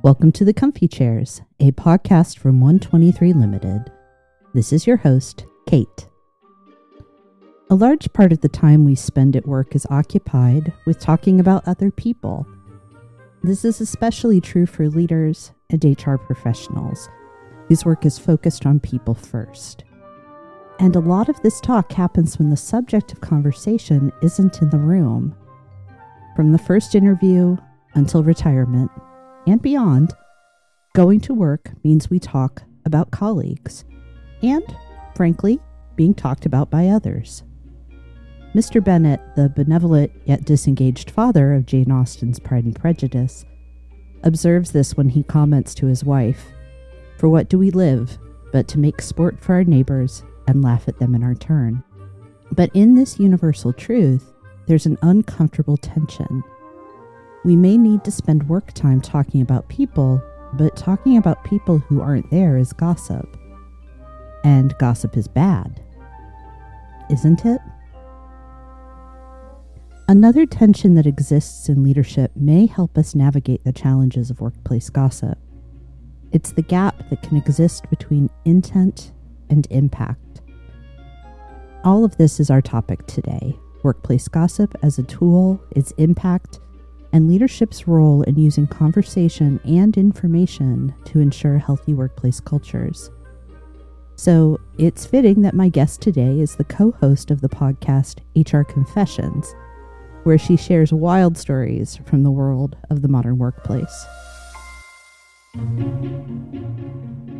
Welcome to The Comfy Chairs, a podcast from 123 Limited. This is your host, Kate. A large part of the time we spend at work is occupied with talking about other people. This is especially true for leaders and HR professionals, whose work is focused on people first. And a lot of this talk happens when the subject of conversation isn't in the room. From the first interview until retirement and beyond, going to work means we talk about colleagues and, frankly, being talked about by others. Mr. Bennett, the benevolent yet disengaged father of Jane Austen's Pride and Prejudice, observes this when he comments to his wife, "For what do we live but to make sport for our neighbors and laugh at them in our turn?" But in this universal truth, there's an uncomfortable tension. We may need to spend work time talking about people, but talking about people who aren't there is gossip. And gossip is bad, isn't it? Another tension that exists in leadership may help us navigate the challenges of workplace gossip. It's the gap that can exist between intent and impact. All of this is our topic today: workplace gossip as a tool, its impact, and leadership's role in using conversation and information to ensure healthy workplace cultures. So it's fitting that my guest today is the co-host of the podcast HR Confessions, where she shares wild stories from the world of the modern workplace.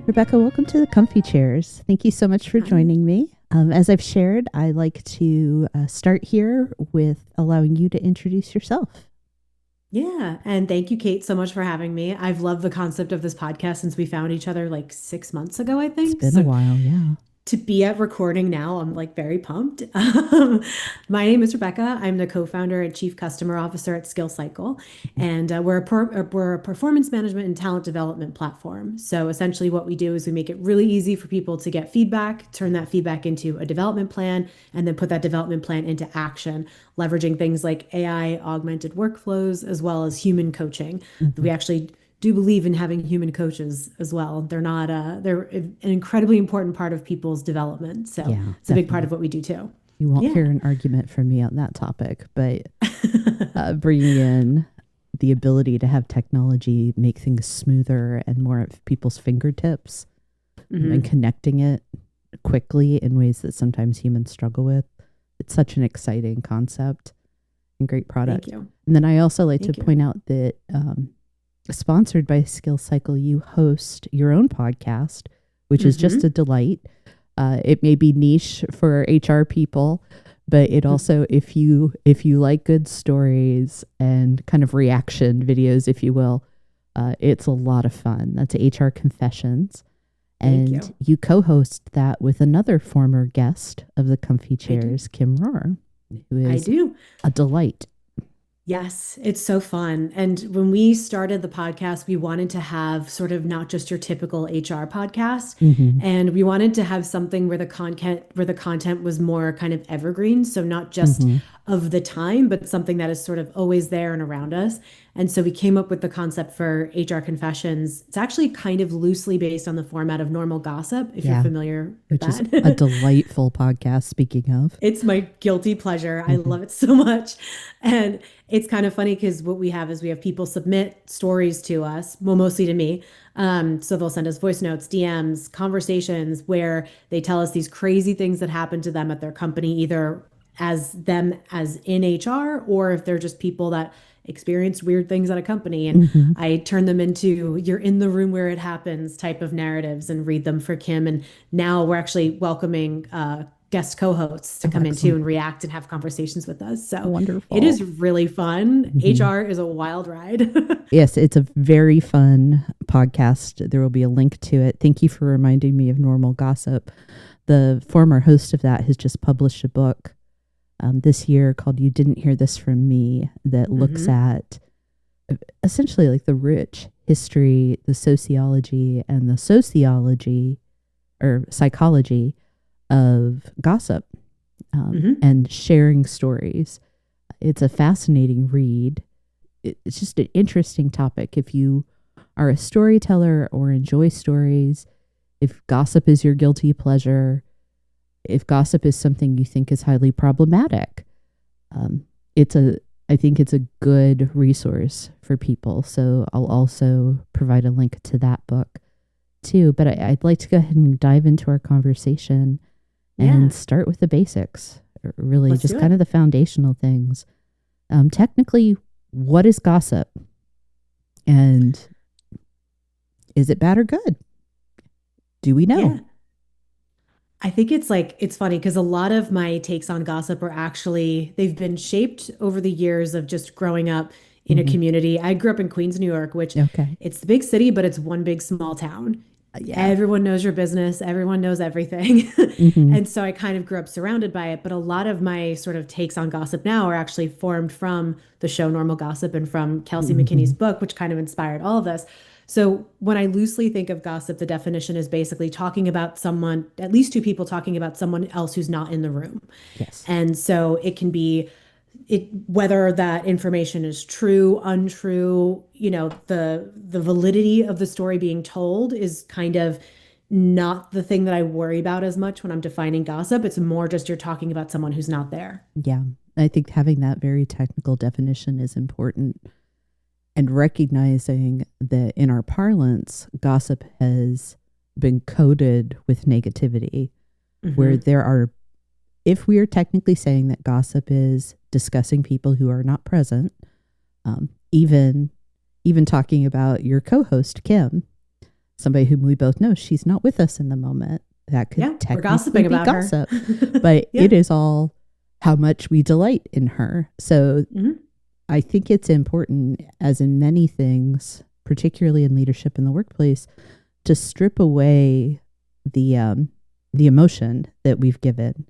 Rebecca, welcome to the Comfy Chairs. Thank you so much for joining me. As I've shared, I like to start here with allowing you to introduce yourself. Yeah. And thank you, Kate, so much for having me. I've loved the concept of this podcast since we found each other like 6 months ago, I think. It's been a while, yeah. To be at recording now, I'm like very pumped. My name is Rebecca. I'm the co-founder and chief customer officer at SkillCycle, and we're a performance management and talent development platform. So essentially what we do is we make it really easy for people to get feedback, turn that feedback into a development plan, and then put that development plan into action, leveraging things like AI augmented workflows, as well as human coaching. We actually do believe in having human coaches as well. They're an incredibly important part of people's development. So yeah, it's a big part of what we do too. You won't hear an argument from me on that topic, but bringing in the ability to have technology make things smoother and more at people's fingertips and connecting it quickly in ways that sometimes humans struggle with. It's such an exciting concept and great product. Thank you. And then I also like to point out that sponsored by SkillCycle, you host your own podcast, which is just a delight. It may be niche for HR people, but it also, if you like good stories and kind of reaction videos, if you will, it's a lot of fun. That's HR Confessions. And you co-host that with another former guest of the Comfy Chairs, Kim Rohr, who is a delight. Yes, it's so fun. And when we started the podcast, we wanted to have sort of not just your typical HR podcast. And we wanted to have something where the content was more kind of evergreen. So not just of the time, but something that is sort of always there and around us. And so we came up with the concept for HR Confessions. It's actually kind of loosely based on the format of Normal Gossip, if you're familiar with that. Which is a delightful podcast, speaking of. It's my guilty pleasure. I love it so much. And it's kind of funny because what we have is we have people submit stories to us, well, mostly to me. So they'll send us voice notes, DMs, conversations where they tell us these crazy things that happened to them at their company, either as in HR, or if they're just people that experienced weird things at a company. And I turn them into you're in the room where it happens type of narratives and read them for Kim. And now we're actually welcoming guest co-hosts to come into and react and have conversations with us. So wonderful. It is really fun. HR is a wild ride. Yes, it's a very fun podcast. There will be a link to it. Thank you for reminding me of Normal Gossip. The former host of that has just published a book this year called You Didn't Hear This From Me, that looks at essentially like the rich history, the sociology, and the psychology of gossip and sharing stories. It's a fascinating read. It's just an interesting topic. If you are a storyteller or enjoy stories, if gossip is your guilty pleasure, if gossip is something you think is highly problematic, um, it's a I think it's a good resource for people. So I'll also provide a link to that book too. But I'd like to go ahead and dive into our conversation Yeah, and start with the basics, or really let's just do kind it. of the foundational things. Technically, what is gossip? And is it bad or good? Do we know? Yeah. I think it's like, it's funny because a lot of my takes on gossip are actually, they've been shaped over the years of just growing up in a Hmm. community. I grew up in Queens, New York, which Okay. it's the big city, but it's one big small town. Yeah. Everyone knows your business, everyone knows everything. Hmm. And so I kind of grew up surrounded by it. But a lot of my sort of takes on gossip now are actually formed from the show Normal Gossip and from Kelsey McKinney's Hmm. book, which kind of inspired all of this. So when I loosely think of gossip, the definition is basically talking about someone, at least two people talking about someone else who's not in the room. Yes. And so it can be whether that information is true, untrue, the validity of the story being told is kind of not the thing that I worry about as much when I'm defining gossip. It's more just you're talking about someone who's not there. Yeah. I think having that very technical definition is important, and recognizing that in our parlance, gossip has been coded with negativity, where Hmm. there are, if we are technically saying that gossip is discussing people who are not present, even talking about your co-host Kim, somebody whom we both know, she's not with us in the moment. That could Yeah, we're technically gossiping be about her. gossip, but Yeah. it is all how much we delight in her. So Hmm. I think it's important, as in many things, particularly in leadership in the workplace, to strip away the emotion that we've given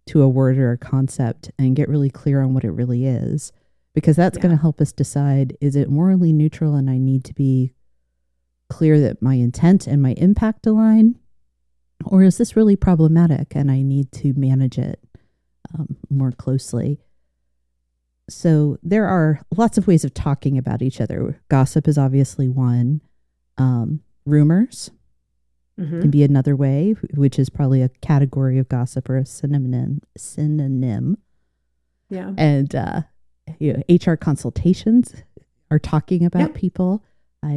to a word or a concept and get really clear on what it really is, because that's going Yeah. to help us decide, is it morally neutral and I need to be clear that my intent and my impact align, or is this really problematic and I need to manage it more closely? So there are lots of ways of talking about each other. Gossip is obviously one. Rumors can Hmm. be another way, which is probably a category of gossip or a synonym. Yeah. And HR consultations are talking about Yeah. people.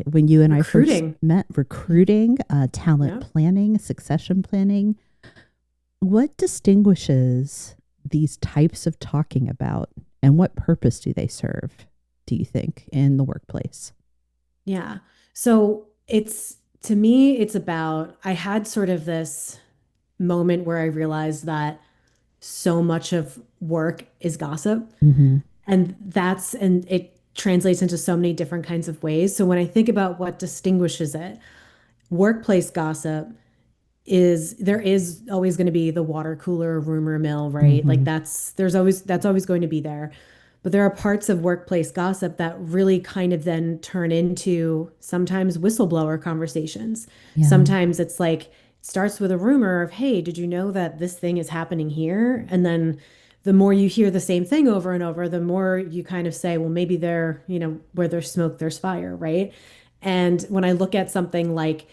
When you and I first Recruiting. met, recruiting, talent Yeah. planning, succession planning. What distinguishes these types of talking about, and what purpose do they serve, do you think, in the workplace? Yeah. So it's to me, it's about, I had sort of this moment where I realized that so much of work is gossip. Mm-hmm. And it translates into so many different kinds of ways. So when I think about what distinguishes it, workplace gossip is there is always going to be the water cooler rumor mill, right? Like Mm-hmm. that's always going to be there. But there are parts of workplace gossip that really kind of then turn into sometimes whistleblower conversations. Yeah. Sometimes it's like it starts with a rumor of, hey, did you know that this thing is happening here? And then the more you hear the same thing over and over, the more you kind of say, well, maybe where there's smoke, there's fire, right? And when I look at something like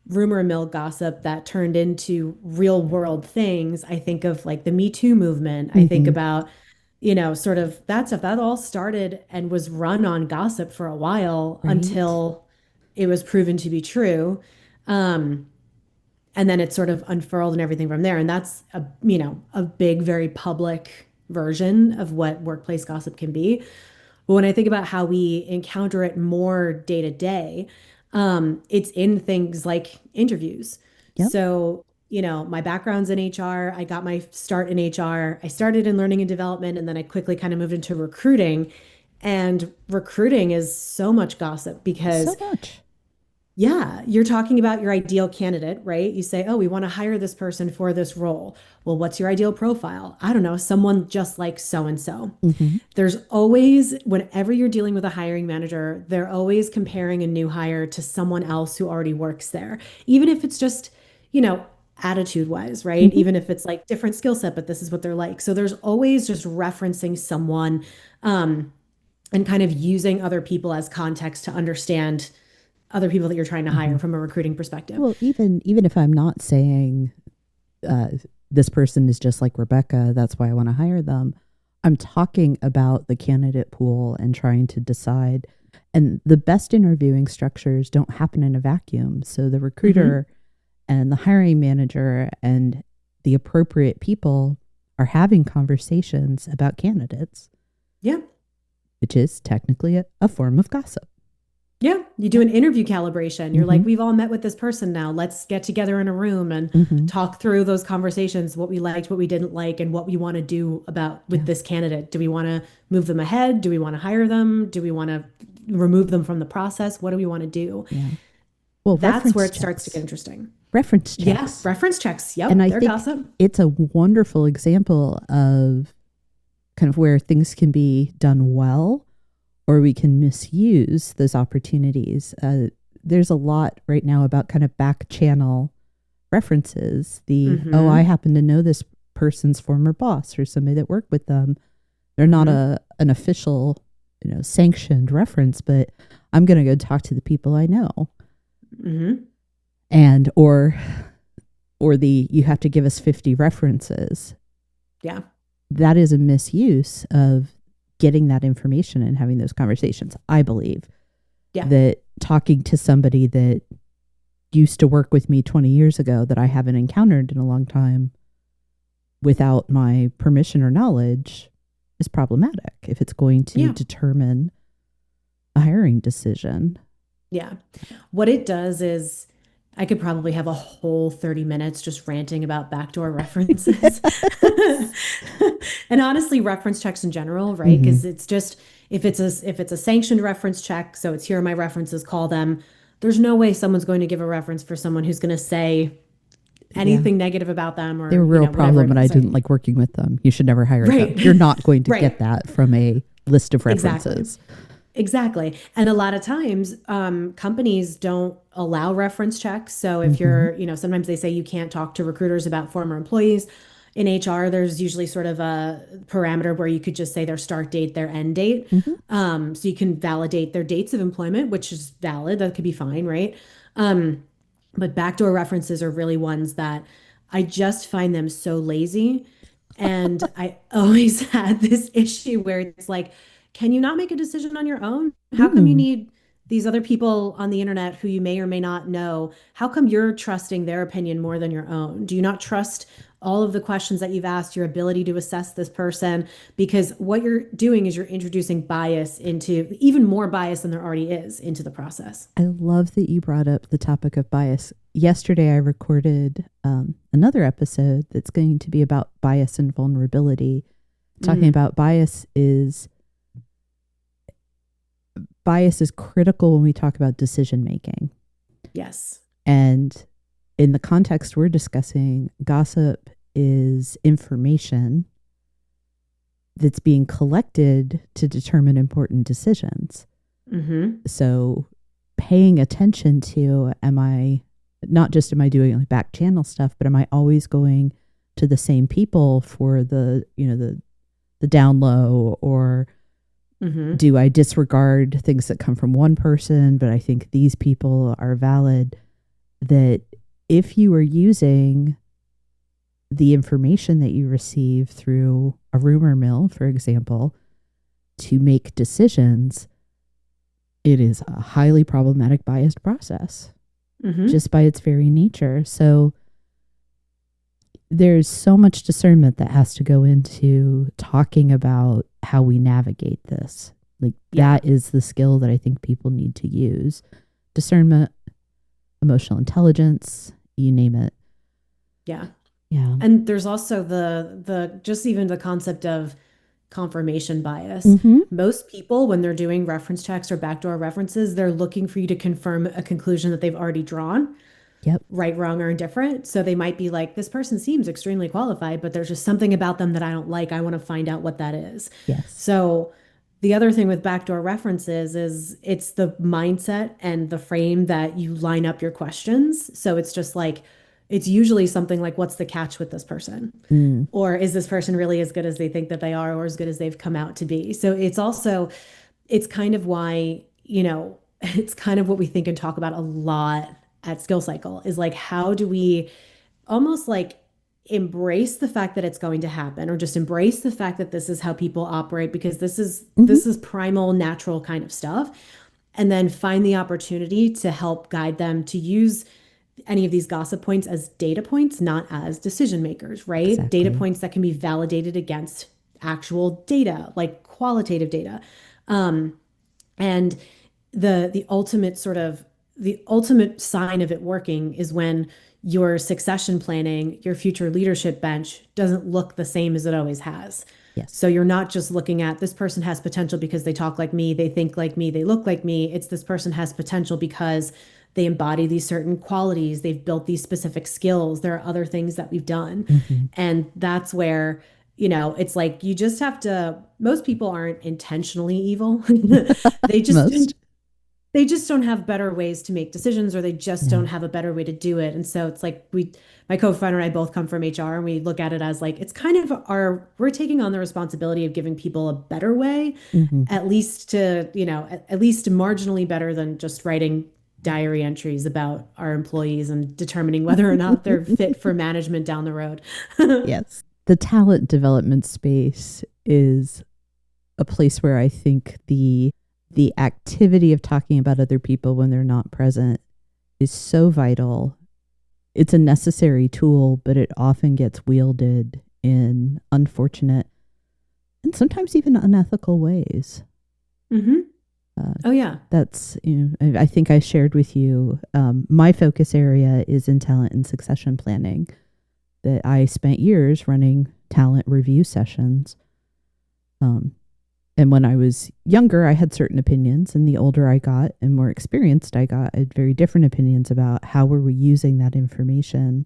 rumor mill gossip that turned into real world things, I think of like the Me Too movement. I think Mm-hmm. about, sort of that stuff that all started and was run on gossip for a while Right. until it was proven to be true. Um, and then it sort of unfurled and everything from there. And that's a big, very public version of what workplace gossip can be. But when I think about how we encounter it more day to day, it's in things like interviews. Yep. So, my background's in HR. I got my start in HR. I started in learning and development, and then I quickly kind of moved into recruiting. And recruiting is so much gossip So because much. yeah, you're talking about your ideal candidate, right? You say, oh, we want to hire this person for this role. Well, what's your ideal profile? I don't know, someone just like so and so. Mm-hmm. There's always, whenever you're dealing with a hiring manager, they're always comparing a new hire to someone else who already works there, even if it's just, you know, attitude wise, right? Mm-hmm. Even if it's like different skill set, but this is what they're like. So there's always just referencing someone, and kind of using other people as context to understand other people that you're trying to hire from a recruiting perspective. Well, even if I'm not saying this person is just like Rebecca, that's why I want to hire them, I'm talking about the candidate pool and trying to decide. And the best interviewing structures don't happen in a vacuum. So the recruiter and the hiring manager and the appropriate people are having conversations about candidates. Yeah. Which is technically a form of gossip. Yeah. You do an interview calibration. You're like, we've all met with this person now. Let's get together in a room and talk through those conversations, what we liked, what we didn't like, and what we want to do with this candidate. Do we want to move them ahead? Do we want to hire them? Do we want to remove them from the process? What do we want to do? Yeah. Well, that's where it starts to get interesting. Reference checks. Yeah, reference checks. Yep, and I they're think gossip. It's a wonderful example of kind of where things can be done well, or we can misuse those opportunities. There's a lot right now about kind of back channel references. I happen to know this person's former boss or somebody that worked with them. They're not an official, sanctioned reference, but I'm going to go talk to the people I know. And or you have to give us 50 references. Yeah. That is a misuse of getting that information and having those conversations. I believe that talking to somebody that used to work with me 20 years ago that I haven't encountered in a long time without my permission or knowledge is problematic if it's going to determine a hiring decision. Yeah. What it does is I could probably have a whole 30 minutes just ranting about backdoor references. And honestly, reference checks in general, right? Because it's just, if it's a sanctioned reference check, so it's here are my references, call them. There's no way someone's going to give a reference for someone who's going to say anything negative about them. Or they're a real problem and I didn't like working with them. You should never hire them. You're not going to get that from a list of references. Exactly. And a lot of times companies don't allow reference checks. So if you're, sometimes they say you can't talk to recruiters about former employees. In HR, there's usually sort of a parameter where you could just say their start date, their end date. So you can validate their dates of employment, which is valid. That could be fine, right? But backdoor references are really ones that I just find them so lazy. And I always had this issue where it's like, can you not make a decision on your own? How come you need these other people on the internet who you may or may not know? How come you're trusting their opinion more than your own? Do you not trust all of the questions that you've asked, your ability to assess this person? Because what you're doing is you're introducing bias into, even more bias than there already is, into the process. I love that you brought up the topic of bias. Yesterday, I recorded another episode that's going to be about bias and vulnerability. Talking about bias is critical when we talk about decision making. Yes. And in the context we're discussing, gossip is information that's being collected to determine important decisions. So paying attention to, am I doing like back channel stuff, but am I always going to the same people for the down low, or do I disregard things that come from one person, but I think these people are valid? That if you are using the information that you receive through a rumor mill, for example, to make decisions, it is a highly problematic, biased process, just by its very nature. So there's so much discernment that has to go into talking about how we navigate this. That is the skill that I think people need to use. Discernment, emotional intelligence, you name it. Yeah. Yeah. And there's also the just even the concept of confirmation bias. Most people, when they're doing reference checks or backdoor references, they're looking for you to confirm a conclusion that they've already drawn. Yep. Right, wrong, or indifferent. So they might be like, this person seems extremely qualified, but there's just something about them that I don't like. I want to find out what that is. Yes. So the other thing with backdoor references is it's the mindset and the frame that you line up your questions. So it's just like, it's usually something like, what's the catch with this person? Or is this person really as good as they think that they are, or as good as they've come out to be? So it's kind of why, it's kind of what we think and talk about a lot at SkillCycle is like, how do we almost like embrace the fact that it's going to happen, or just embrace the fact that this is how people operate, because Hmm. this is primal, natural kind of stuff, and then find the opportunity to help guide them to use any of these gossip points as data points, not as decision makers, right? Data Exactly. points that can be validated against actual data, like qualitative data. Um, and the ultimate sort of the ultimate sign of it working is when your succession planning, your future leadership bench doesn't look the same as it always has. Yes. So you're not just looking at this person has potential because they talk like me, they think like me, they look like me. It's this person has potential because they embody these certain qualities, they've built these specific skills. There are other things that we've done. Hmm. And that's where, it's like you just have to, most people aren't intentionally evil. They just Most. they just don't have better ways to make decisions, or they just don't No. have a better way to do it. And so it's like my co-founder and I both come from HR, and we look at it as like it's kind of we're taking on the responsibility of giving people a better way, Hmm. at least to, at least marginally better than just writing diary entries about our employees and determining whether or not they're fit for management down the road. Yes. The talent development space is a place where I think the activity of talking about other people when they're not present is so vital. It's a necessary tool, but it often gets wielded in unfortunate and sometimes even unethical ways. Hmm. Uh, Oh yeah. that's, I think I shared with you, my focus area is in talent and succession planning, that I spent years running talent review sessions. Um, and when I was younger, I had certain opinions, and the older I got and more experienced I got, I had very different opinions about how were we using that information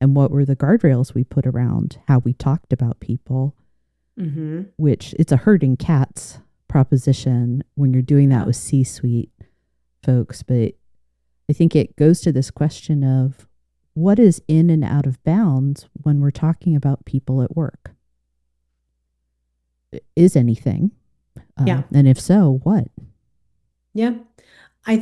and what were the guardrails we put around how we talked about people, Hmm. which it's a herding cats proposition when you're doing that Yeah. with C-suite folks. But I think it goes to this question of what is in and out of bounds when we're talking about people at work. Is anything? Yeah. And if so, what? Yeah. I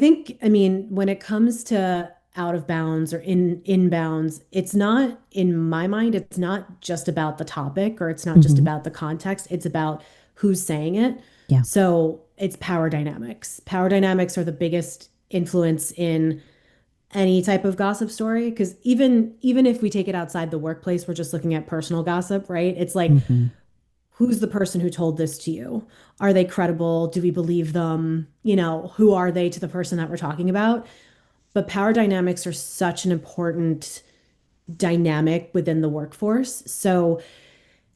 mean, when it comes to out of bounds or inbounds, it's not, in my mind, it's not just about the topic, or it's not just Hmm. about the context. It's about who's saying it. Yeah. So it's power dynamics. Power dynamics are the biggest influence in any type of gossip story, because even if we take it outside the workplace, we're just looking at personal gossip, right? It's like, Hmm. who's the person who told this to you? Are they credible? Do we believe them? Who are they to the person that we're talking about? But power dynamics are such an important dynamic within the workforce. So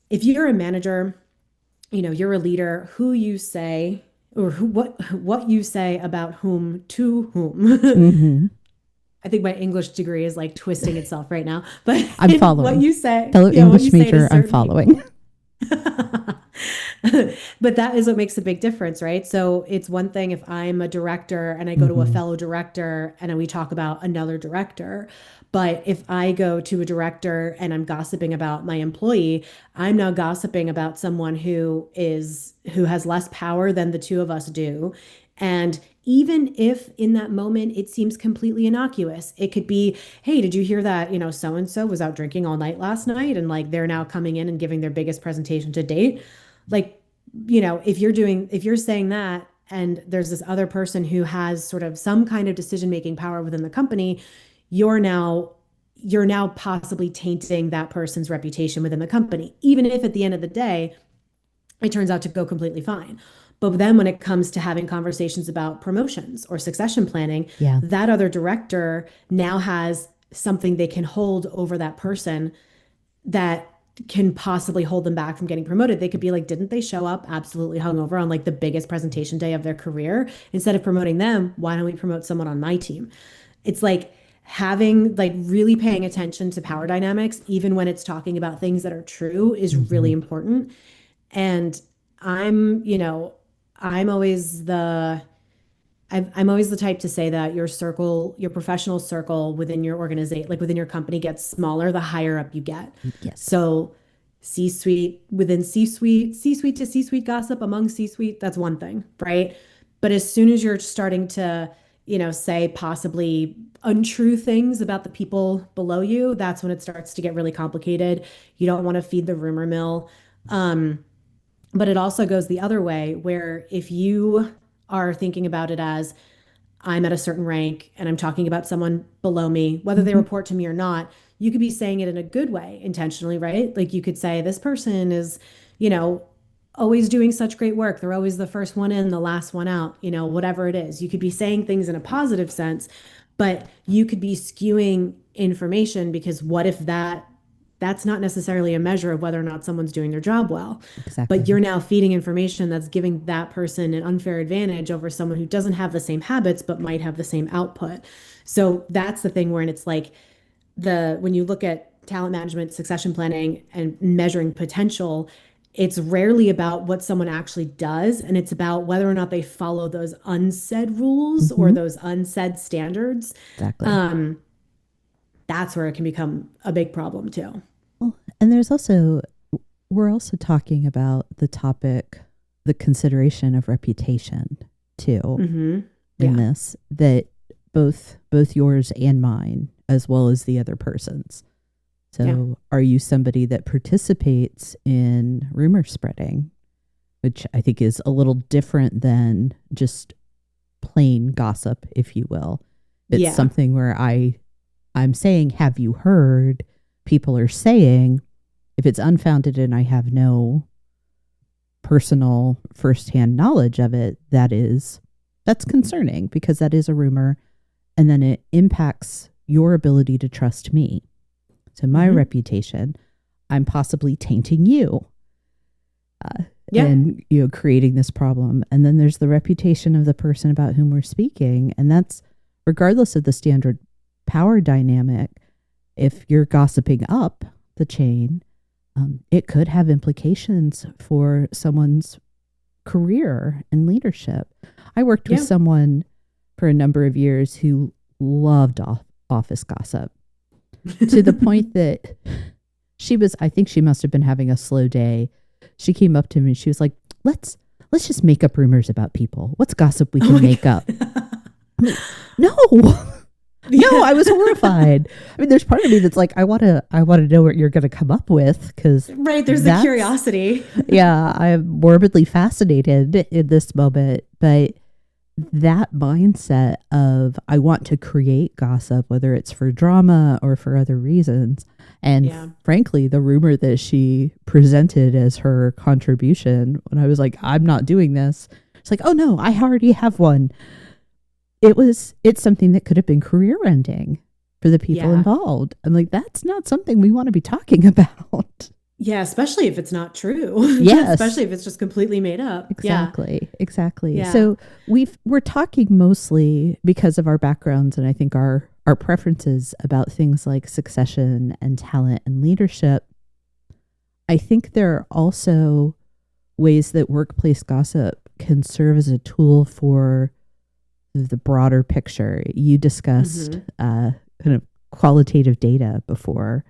if you're a manager, you're a leader, who you say, or what you say about whom to whom. Hmm. I think my English degree is like twisting itself right now, but I'm what following. you say, Fellow yeah, what you English say to major, I'm certain following. people. But that is what makes a big difference, right? So it's one thing if I'm a director and I go to a Hmm. fellow director and we talk about another director. But if I go to a director and I'm gossiping about my employee, I'm now gossiping about someone who has less power than the two of us do. And even if in that moment it seems completely innocuous, it could be, hey, did you hear that, so and so was out drinking all night last night, and like they're now coming in and giving their biggest presentation to date. Like, if you're saying that, and there's this other person who has sort of some kind of decision making power within the company, you're now you're now possibly tainting that person's reputation within the company, even if at the end of the day it turns out to go completely fine. But then when it comes to having conversations about promotions or succession planning, Yeah. that other director now has something they can hold over that person that can possibly hold them back from getting promoted. They could be like, didn't they show up absolutely hungover on like the biggest presentation day of their career? Instead of promoting them, why don't we promote someone on my team? It's like having like really paying attention to power dynamics, even when it's talking about things that are true, is Hmm. really important. And I'm, I'm always the I'm always the type to say that your circle, your professional circle within your organization, like within your company, gets smaller the higher up you get. Yes. So C-suite within C-suite, C-suite to C-suite gossip among C-suite, that's one thing, right? But as soon as you're starting to, say possibly untrue things about the people below you, that's when it starts to get really complicated. You don't want to feed the rumor mill. But it also goes the other way, where if you are thinking about it as I'm at a certain rank and I'm talking about someone below me, whether they Mm-hmm. report to me or not, you could be saying it in a good way intentionally, right? Like you could say, this person is, you know, always doing such great work. They're always the first one in, the last one out, whatever it is. You could be saying things in a positive sense, but you could be skewing information because what if that's not necessarily a measure of whether or not someone's doing their job well. But Exactly. you're now feeding information that's giving that person an unfair advantage over someone who doesn't have the same habits but might have the same output. So that's the thing where it's like when you look at talent management, succession planning, and measuring potential, it's rarely about what someone actually does, and it's about whether or not they follow those unsaid rules or Mm-hmm. those unsaid standards. Exactly. Um, that's where it can become a big problem too. Well, and we're also talking about the topic, the consideration of reputation too Mm-hmm. in Yeah. this, that both yours and mine, as well as the other person's. Yeah. So are you somebody that participates in rumor spreading, which I think is a little different than just plain gossip, if you will? It's Yeah. something where I'm saying, have you heard? People are saying, if it's unfounded and I have no personal firsthand knowledge of it, that's concerning because that is a rumor, and then it impacts your ability to trust me. So my Mm-hmm. reputation, I'm possibly tainting you, Yeah. and creating this problem. And then there's the reputation of the person about whom we're speaking, and that's regardless of the standard power dynamic. If you're gossiping up the chain, it could have implications for someone's career and leadership. I worked with Yeah. someone for a number of years who loved office gossip to the point that I think she must have been having a slow day. She came up to me and she was like, let's just make up rumors about people. What's gossip we Oh can my make God. up? I'm like, no. No, I Yeah. was horrified. I mean, there's part of me that's like, I want to know what you're going to come up with, because Right. There's the that's, curiosity. yeah, I'm morbidly fascinated in this moment. But that mindset of I want to create gossip, whether it's for drama or for other reasons. And Yeah. frankly, the rumor that she presented as her contribution, when I was like, I'm not doing this, it's like, oh no, I already have one. It's something that could have been career ending for the people Yeah. involved. I'm like, that's not something we want to be talking about. Yeah. Especially if it's not true. Yes, Especially if it's just completely made up. Yeah. exactly. Yeah. So we're talking mostly because of our backgrounds, and I think our preferences about things like succession and talent and leadership. I think there are also ways that workplace gossip can serve as a tool for the broader picture. You discussed Mm-hmm. kind of qualitative data before,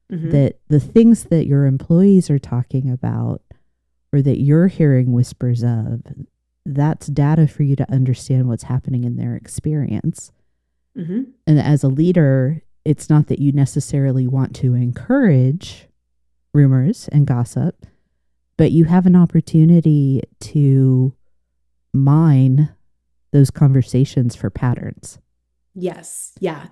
Mm-hmm. that the things that your employees are talking about or that you're hearing whispers of, that's data for you to understand what's happening in their experience. Mm-hmm. And as a leader, it's not that you necessarily want to encourage rumors and gossip, but you have an opportunity to mine those conversations for patterns. Yes. Yeah.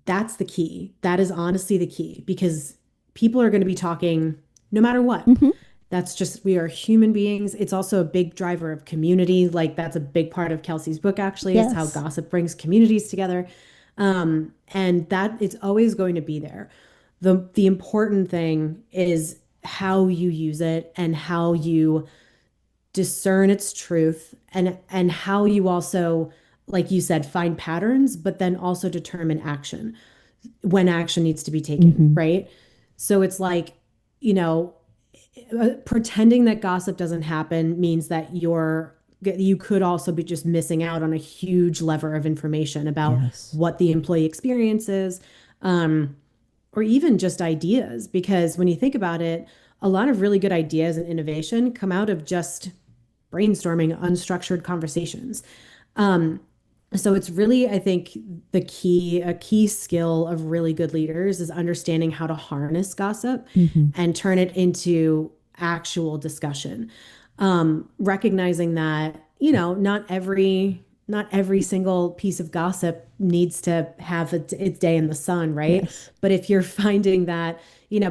That's the key. That is honestly the key because people are going to be talking no matter what. Mm-hmm. That's just, we are human beings. It's also a big driver of community. Like, that's a big part of Kelsey's book, actually, is how Yes. gossip brings communities together. And that it's always going to be there. The important thing is how you use it and how you discern its truth, and how you also, like you said, find patterns, but then also determine action when action needs to be taken, Mm-hmm. right? So it's like, you know, pretending that gossip doesn't happen means that you could also be just missing out on a huge lever of information about Yes. what the employee experiences, or even just ideas. Because when you think about it, a lot of really good ideas and innovation come out of just brainstorming, unstructured conversations. Um, so it's really, I think, a key skill of really good leaders is understanding how to harness gossip Mm-hmm. and turn it into actual discussion. Recognizing that, not every single piece of gossip needs to have its day in the sun, right? Yes. But if you're finding that,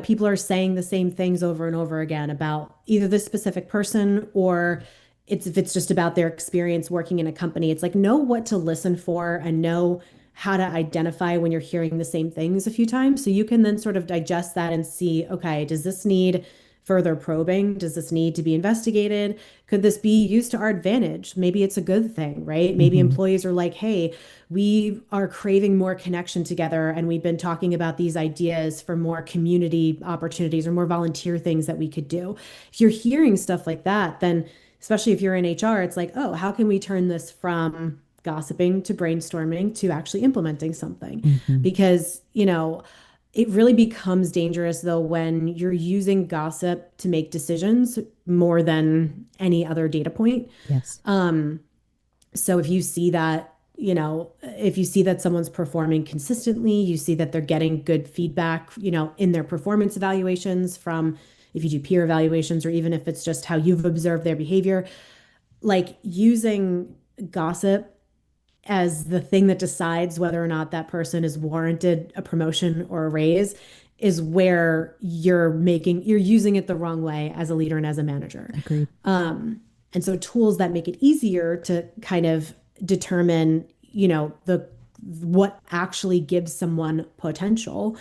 people are saying the same things over and over again about either this specific person or if it's just about their experience working in a company, it's like know what to listen for and know how to identify when you're hearing the same things a few times. So you can then sort of digest that and see, okay, does this need further probing? Does this need to be investigated? Could this be used to our advantage? Maybe it's a good thing, right? Maybe Mm-hmm. employees are like, hey, we are craving more connection together, and we've been talking about these ideas for more community opportunities or more volunteer things that we could do. If you're hearing stuff like that, then especially if you're in HR, it's like, oh, how can we turn this from gossiping to brainstorming to actually implementing something? Mm-hmm. Because, it really becomes dangerous though when you're using gossip to make decisions more than any other data point. Yes. So if you see that someone's performing consistently, you see that they're getting good feedback, in their performance evaluations from if you do peer evaluations or even if it's just how you've observed their behavior, like using gossip as the thing that decides whether or not that person is warranted a promotion or a raise is where you're using it the wrong way as a leader and as a manager. Agreed. And so tools that make it easier to kind of determine, the what actually gives someone potential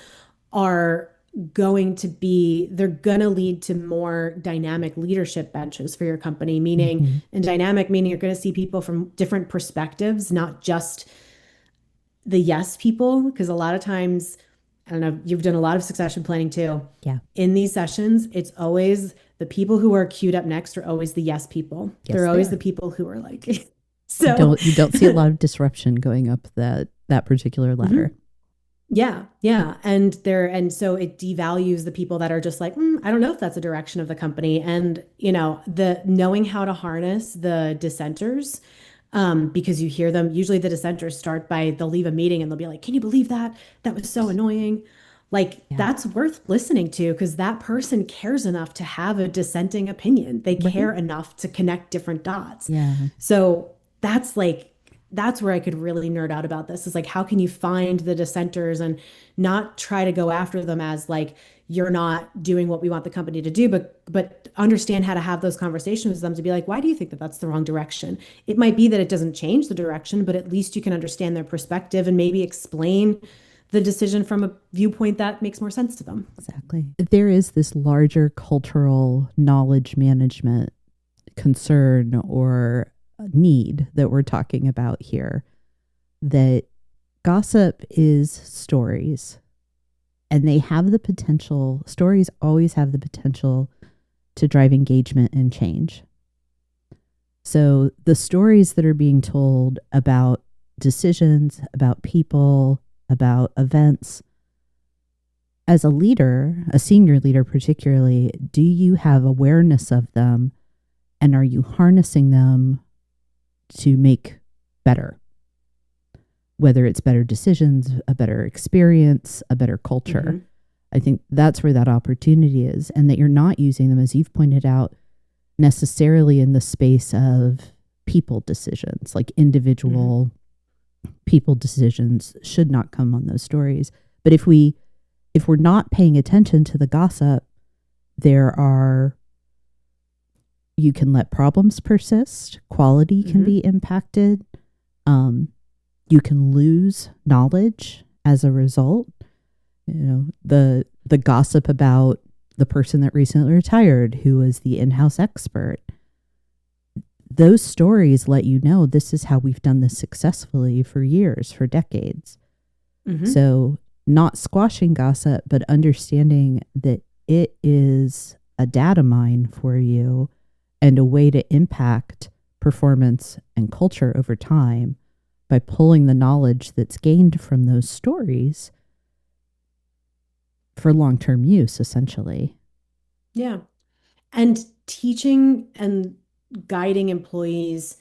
are they're going to lead to more dynamic leadership benches for your company, meaning, Mm-hmm. and dynamic meaning you're going to see people from different perspectives, not just the yes people. Because a lot of times, I don't know, you've done a lot of succession planning too. Yeah. In these sessions, it's always the people who are queued up next are always the yes people. Yes, They're they always are. the people who are like, You so don't see a lot of disruption going up that particular ladder. Mhm. Yeah. And so it devalues the people that are just like, I don't know if that's a direction of the company. And, the knowing how to harness the dissenters, because you hear them, usually the dissenters they'll leave a meeting and they'll be like, can you believe that? That was so annoying. Like Yeah. that's worth listening to because that person cares enough to have a dissenting opinion. They Right. care enough to connect different dots. Yeah. So that's where I could really nerd out about this is like, how can you find the dissenters and not try to go after them as like, you're not doing what we want the company to do, but understand how to have those conversations with them to be like, why do you think that that's the wrong direction? It might be that it doesn't change the direction, but at least you can understand their perspective and maybe explain the decision from a viewpoint that makes more sense to them. Exactly. There is this larger cultural knowledge management concern or need that we're talking about here, that gossip is stories, and stories always have the potential to drive engagement and change. So the stories that are being told about decisions, about people, about events, as a leader, a senior leader particularly, do you have awareness of them, and are you harnessing them to make better? Whether it's better decisions, a better experience, a better culture. Mm-hmm. I think that's where that opportunity is, and that you're not using them, as you've pointed out, necessarily in the space of people decisions, like individual people decisions should not come on those stories. But if we're not paying attention to the gossip, you can let problems persist, quality can be impacted, you can lose knowledge as a result. The gossip about the person that recently retired who was the in-house expert. Those stories let you know this is how we've done this successfully for years, for decades. Mm-hmm. So not squashing gossip, but understanding that it is a data mine for you and a way to impact performance and culture over time by pulling the knowledge that's gained from those stories for long-term use, essentially. Yeah. And teaching and guiding employees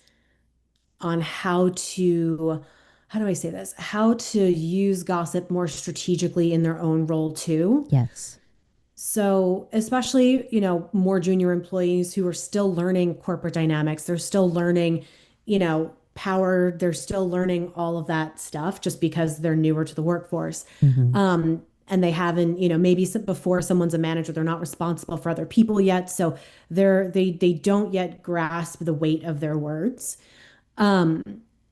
on how do I say this? How to use gossip more strategically in their own role too. Yes. So, especially, more junior employees who are still learning corporate dynamics, they're still learning, power, they're still learning all of that stuff just because they're newer to the workforce. Hmm. And they haven't, maybe before someone's a manager, they're not responsible for other people yet. So they don't yet grasp the weight of their words. Um,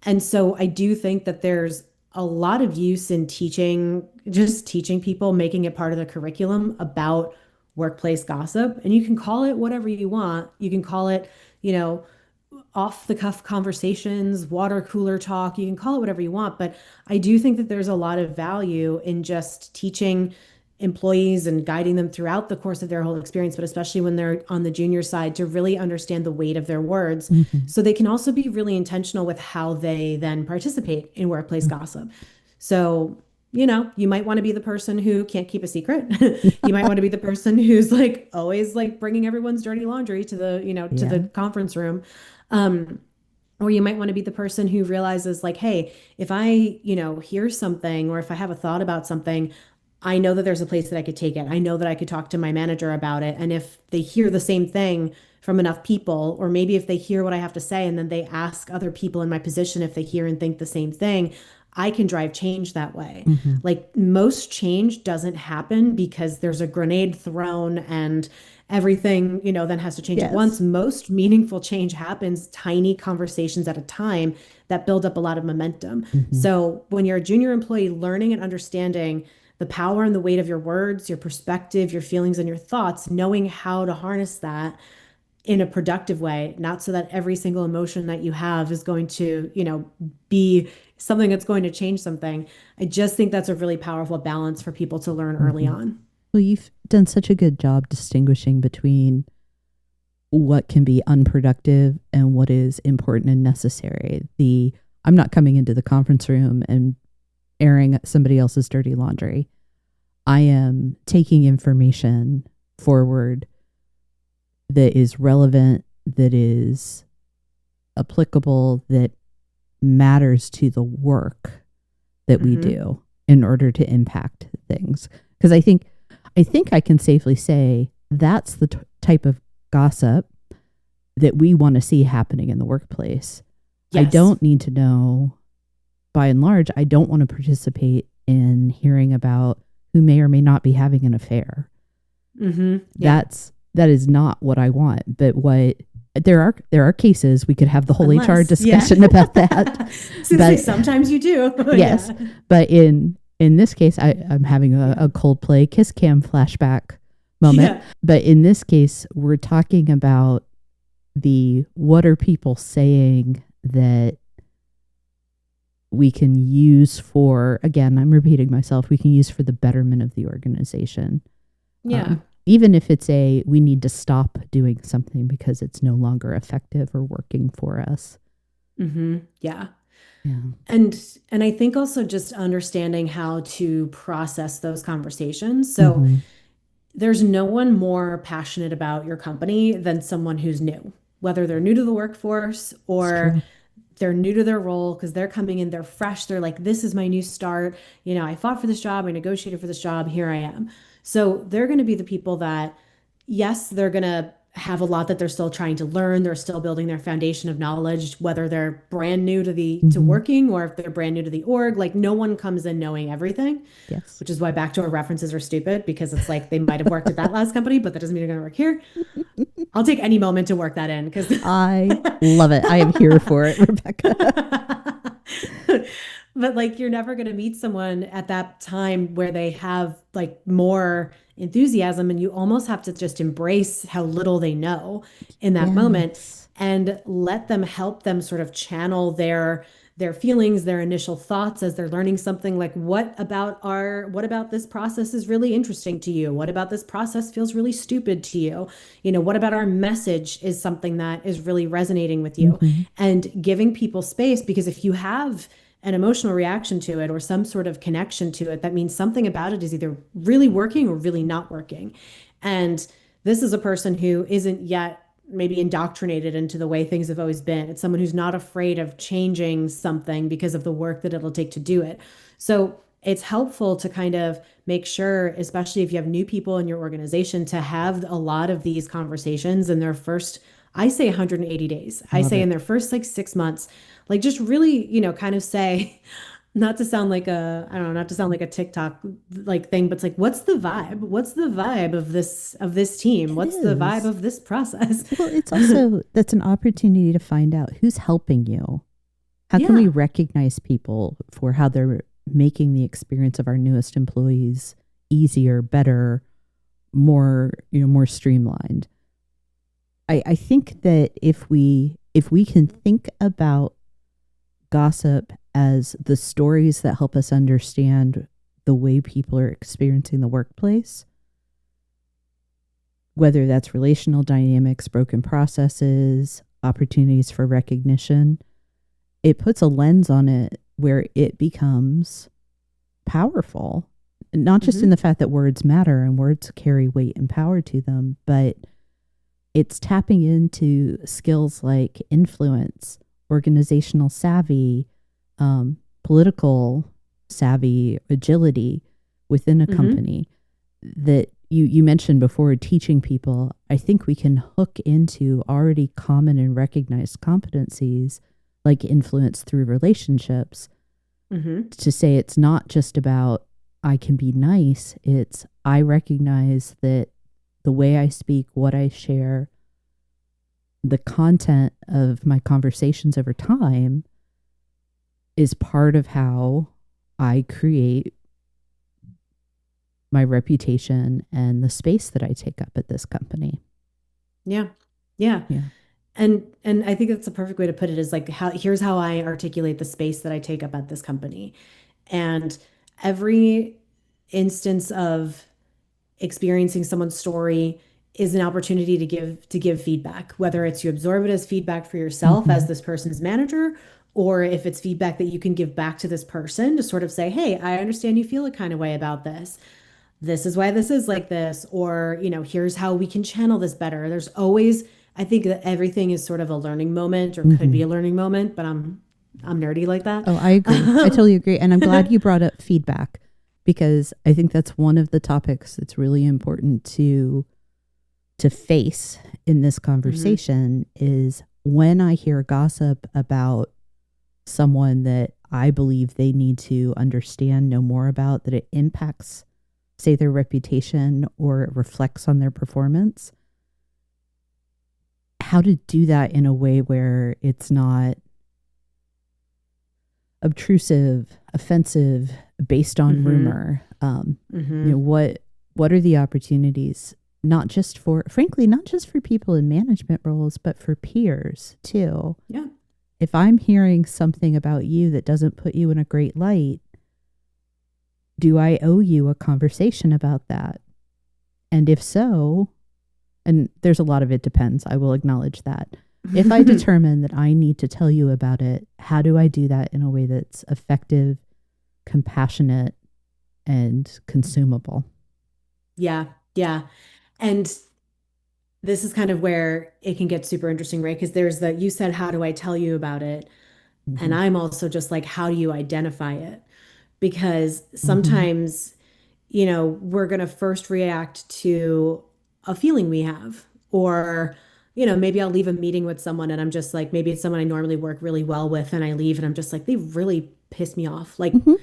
and so I do think that there's a lot of use in just teaching people, making it part of the curriculum about workplace gossip. And you can call it whatever you want. You can call it, you know, off the cuff conversations, water cooler talk. You can call it whatever you want. But I do think that there's a lot of value in just teaching employees and guiding them throughout the course of their whole experience, but especially when they're on the junior side, to really understand the weight of their words Hmm. so they can also be really intentional with how they then participate in workplace gossip. So, you might want to be the person who can't keep a secret. You might want to be the person who's like always like bringing everyone's dirty laundry to the Yeah. conference room. Um, or you might want to be the person who realizes, like, hey, if I, hear something, or if I have a thought about something, I know that there's a place that I could take it. I know that I could talk to my manager about it. And if they hear the same thing from enough people, or maybe if they hear what I have to say and then they ask other people in my position if they hear and think the same thing, I can drive change that way. Hmm. Like, most change doesn't happen because there's a grenade thrown and everything, then has to change at once. Yes. Most meaningful change happens tiny conversations at a time that build up a lot of momentum. Hmm. So when you're a junior employee, learning and understanding the power and the weight of your words, your perspective, your feelings, and your thoughts, knowing how to harness that in a productive way, not so that every single emotion that you have is going to, be something that's going to change something. I just think that's a really powerful balance for people to learn early Hmm. on. Well, you've done such a good job distinguishing between what can be unproductive and what is important and necessary. I'm not coming into the conference room and airing somebody else's dirty laundry. I am taking information forward that is relevant, that is applicable, that matters to the work that we Hmm. do in order to impact things. Because I think I can safely say that's the type of gossip that we want to see happening in the workplace. I Yes. don't need to know, by and large, I don't want to participate in hearing about who may or may not be having an affair. Yeah. That is not what I want. But what there are cases we could have the whole HR Unless, yeah. discussion about that. I was gonna say But sometimes you do. yes, Yeah. but in this case, I'm having a Coldplay Kiss Cam flashback moment. Yeah. But in this case, we're talking about what are people saying that we can use for, again, I'm repeating myself, we can use for the betterment of the organization. Yeah. Even if it's we need to stop doing something because it's no longer effective or working for us. Yeah. Yeah. And I think also just understanding how to process those conversations. So Mm-hmm. there's no one more passionate about your company than someone who's new, whether they're new to the workforce It's or true. they're new to their role because they're coming in, they're fresh. They're like, this is my new start. I fought for this job. I negotiated for this job. Here I am. So they're going to be the people that, yes, they're going to have a lot that they're still trying to learn. They're still building their foundation of knowledge, whether they're brand new to Mm-hmm. working or if they're brand new to the org. Like, no one comes in knowing everything, Yes. which is why backdoor references are stupid, because it's like they might have worked at that last company, but that doesn't mean they're going to work here. I'll take any moment to work that in because I love it. I am here for it, Rebecca. but like, you're never going to meet someone at that time where they have like more enthusiasm, and you almost have to just embrace how little they know in that moment Yes. and let them help them sort of channel their feelings, their initial thoughts as they're learning something. Like, what about this process is really interesting to you? What about this process feels really stupid to you? What about our message is something that is really resonating with you? Mm-hmm. And giving people space, because if you have an emotional reaction to it or some sort of connection to it, that means something about it is either really working or really not working. And this is a person who isn't yet maybe indoctrinated into the way things have always been. It's someone who's not afraid of changing something because of the work that it'll take to do it. So it's helpful to kind of make sure, especially if you have new people in your organization, to have a lot of these conversations in their first, I say 180 days. I I love say in it. their first like 6 months, like just really, kind of say, not to sound like a, I don't know, not to sound like a TikTok like thing, but it's like, what's the vibe? What's the vibe of this team? It What's the vibe is. of this process? Well, it's also that's an opportunity to find out who's helping you. How can we Yeah. recognize people for how they're making the experience of our newest employees easier, better, more streamlined? I think that if we can think about gossip as the stories that help us understand the way people are experiencing the workplace, whether that's relational dynamics, broken processes, opportunities for recognition, it puts a lens on it where it becomes powerful. Not just in Hmm. the fact that words matter and words carry weight and power to them, but it's tapping into skills like influence, organizational savvy, political savvy, agility within a Hmm. company that you mentioned before, teaching people. I think we can hook into already common and recognized competencies like influence through relationships Hmm. to say it's not just about I can be nice, it's I recognize that the way I speak, what I share, the content of my conversations over time is part of how I create my reputation and the space that I take up at this company. Yeah. Yeah. Yeah. And I think that's a perfect way to put it is like how here's how I articulate the space that I take up at this company. And every instance of experiencing someone's story is an opportunity to give feedback, whether it's you absorb it as feedback for yourself Mm-hmm. as this person's manager, or if it's feedback that you can give back to this person to sort of say, hey, I understand you feel a kind of way about this. This is why this is like this, or, here's how we can channel this better. There's always, I think that everything is sort of a learning moment or could Mm-hmm. be a learning moment, but I'm nerdy like that. Oh, I agree. I totally agree. And I'm glad you brought up feedback because I think that's one of the topics that's really important to face in this Hmm. conversation is when I hear gossip about someone that I believe they need to understand, know more about, that it impacts, say, their reputation or it reflects on their performance, how to do that in a way where it's not obtrusive, offensive, based on Hmm. rumor. Hmm. What are the opportunities? Not just for, frankly, not just for people in management roles, but for peers too. Yeah. If I'm hearing something about you that doesn't put you in a great light, do I owe you a conversation about that? And if so, and there's a lot of it depends, I will acknowledge that. If I determine that I need to tell you about it, how do I do that in a way that's effective, compassionate, and consumable? Yeah. Yeah. And this is kind of where it can get super interesting, right? Because there's the, you said, how do I tell you about it? And Mm-hmm. I'm also just like, how do you identify it? Because Mm-hmm. sometimes, we're going to first react to a feeling we have, or, maybe I'll leave a meeting with someone and I'm just like, maybe it's someone I normally work really well with, and I leave and I'm just like, they really pissed me off. Like, Mm-hmm.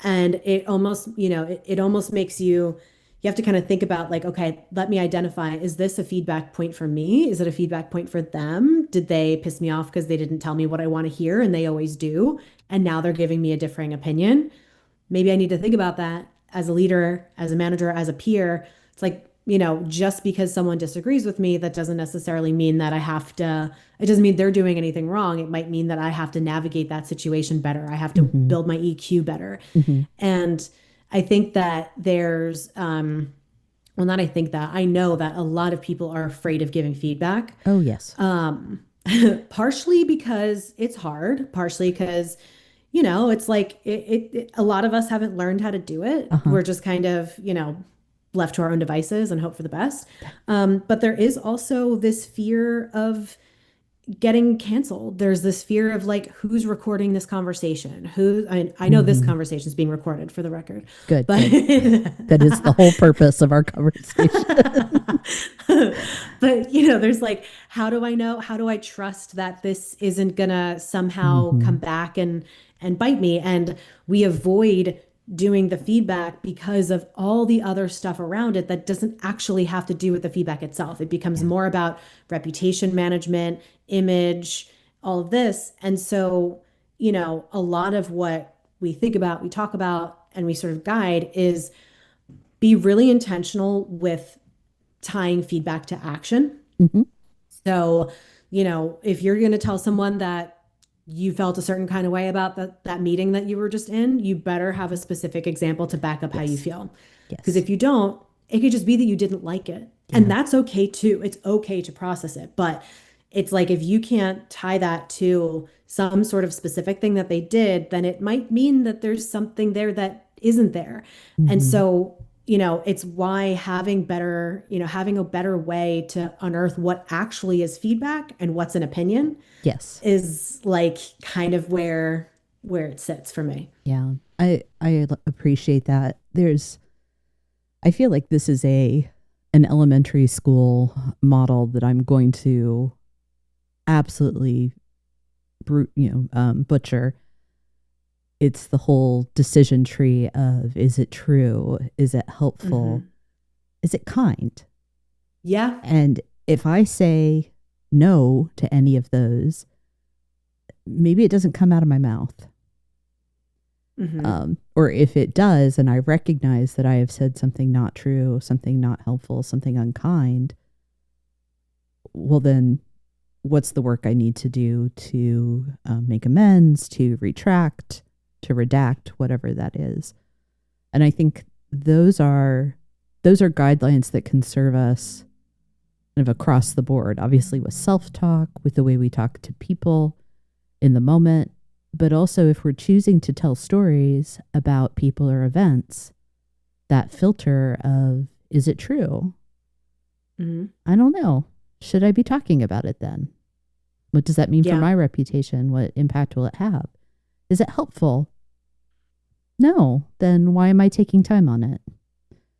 and it almost, it almost makes you have to kind of think about like, okay, let me identify, is this a feedback point for me? Is it a feedback point for them? Did they piss me off because they didn't tell me what I want to hear and they always do? And now they're giving me a differing opinion. Maybe I need to think about that as a leader, as a manager, as a peer. It's like, just because someone disagrees with me, that doesn't necessarily mean that I have to, it doesn't mean they're doing anything wrong. It might mean that I have to navigate that situation better. I have to Mm-hmm. build my EQ better. Mm-hmm. And I think that there's, well, not I think that, I know that a lot of people are afraid of giving feedback. Oh, yes. Um, partially because it's hard, partially because it's like a lot of us haven't learned how to do it. Uh-huh. We're just kind of, left to our own devices and hope for the best. But there is also this fear of getting canceled. There's this fear of like, who's recording this conversation? I know this conversation is being recorded for the record. Good. But That is the whole purpose of our conversation. But there's like, how do I know? How do I trust that this isn't gonna somehow come back and bite me? And we avoid doing the feedback because of all the other stuff around it that doesn't actually have to do with the feedback itself. It becomes more about reputation management, image, all of this. And so, a lot of what we think about, we talk about, and we sort of guide is be really intentional with tying feedback to action. So, if you're going to tell someone that you felt a certain kind of way about that meeting that you were just in, you better have a specific example to back up how you feel. Because if you don't, it could just be that you didn't like it. And that's okay too. It's okay to process it. But it's like, if you can't tie that to some sort of specific thing that they did, then it might mean that there's something there that isn't there. And so, it's why having a better way to unearth what actually is feedback and what's an opinion is like kind of where it sits for me. Yeah. I appreciate that. I feel like this is an elementary school model that I'm going to absolutely butcher. It's the whole decision tree of, is it true? Is it helpful? Is it kind? Yeah. And if I say no to any of those, maybe it doesn't come out of my mouth. Or if it does, and I recognize that I have said something not true, something not helpful, something unkind, well then, what's the work I need to do to make amends, to retract, to redact, whatever that is? And I think those are guidelines that can serve us kind of across the board, obviously with self-talk, with the way we talk to people in the moment, but also if we're choosing to tell stories about people or events, that filter of, is it true? I don't know. Should I be talking about it then? What does that mean for my reputation? What impact will it have? Is it helpful? No. Then why am I taking time on it?